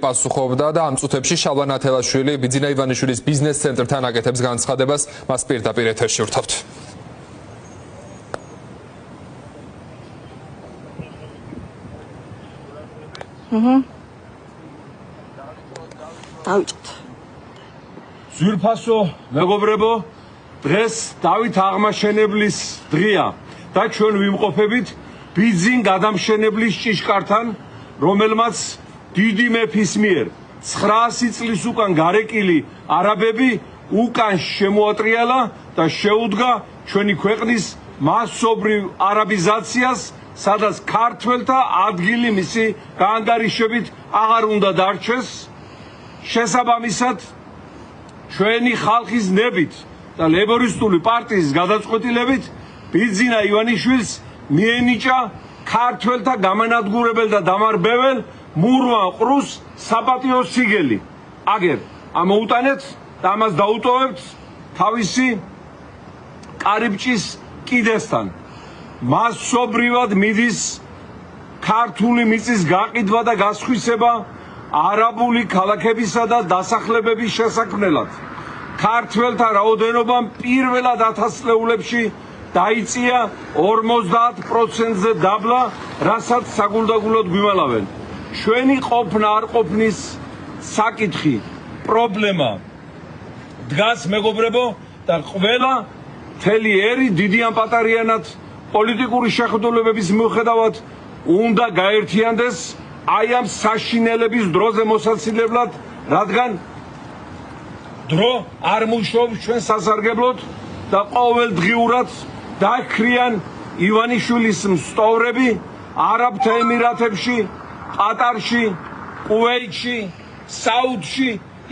პასუხობდა და ამ წუთებში შალვა ნათელაშვილი ბიძინა ივანიშვილის ბიზნეს ცენტრთან აკეთებს განცხადებას, მას პირდაპირ ეთერში ვრთავთ. დავიწყოთ. ძვირფასო მეგობრებო, დღეს დავით აღმაშენებლის დღეა და ჩვენ ვიმყოფებით ბიძინ გადამშენებლის ჭიშკართან, რომელმაც დიდი მეფის მიერ 900 წლის უკან გარეკილი არაბები უკან შემოატრიალა და შეუდგა ჩვენი ქვეყნის მასობრივ არაბიზაციას, სადაც ქართველთა ადგილი მისი გაანგარიშებით აღარ უნდა დარჩეს. შესაბამისად, ჩვენი ხალხის ნებით და ლეიბორისტული პარტიის გადაწყვეტილებით ბიძინა ივანიშვილს მიენიჭა ქართველთა გამანადგურებელ და დამარბეվել მურვან ყრუს საპატიო სიგელი. აგერ ამოუტანეთ და ამას დაუტოვებთ თავისი კარიბჭის კიდესთან. მასობრივად მიდის ქართული მიწის გაყიდვა და გასხვისება არაბული ქალაქებისა და დასახლებების შესაქმნელად. ქართველთა რაოდენობამ პირველად 1000 წლეულებში დაიწია 50%-ზე დაბლა, რასაც საგულდაგულოდ გვიმალავენ. ჩვენი ყოფნა არ ყოფნის საკითხი, პრობლემა დგას მეგობრებო და ყველა მთელი ერი დიდი ან პატარიანად პოლიტიკური შეხედულებების მიუხედავად უნდა გაერთიანდეს აი ამ საშინელების დროზე მოსაცილებლად, რადგან დრო არ მუშაობს ჩვენ სასარგებლოდ და ყოველდღიურად დახრიან ივანიშვილის მსტოვრები არაბთა ემირათებში, ყატარში, კუვეითში, საუდში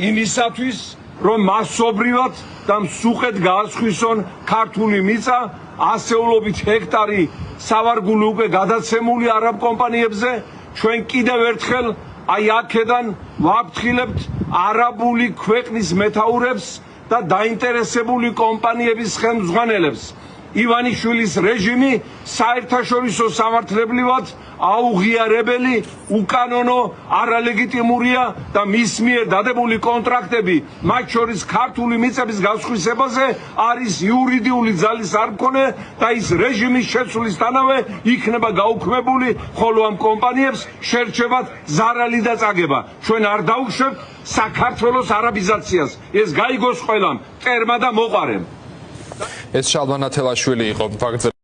იმისათვის, რომ მასობრივად და მსუხეთ გაასხვისონ ქართული მიწა, ასეულობით ჰექტარი სავარგული უკვე გადაცემული არაბ კომპანიებზე. ჩვენ კიდევ ერთხელ აი აქედან ვაფრთხილებთ არაბული ქვეყნის მეთაურებს და დაინტერესებული კომპანიების ხელმძღვანელებს. ივანიშვილის რეჟიმი საერთაშორისო სამართლებრივად აუღიარებელი, უკანონო, არალეგიტიმურია და მის მიერ დადებული კონტრაქტები, მათ შორის ქართული მიწების გასხვისებაზე, არის იურიდიული ძალის არმქონე და ის რეჟიმის შეცვლისთანავე იქნება გაუქმებული, ხოლო ამ კომპანიებს შერჩევათ ზარალი და წაგება. ჩვენ არ დაუშვებთ საქართველოს არაბიზაციას. ეს გაიგოს ყველამ, მტერმა და მოყარემ. ეს შალვა ნათელაშვილი იყო.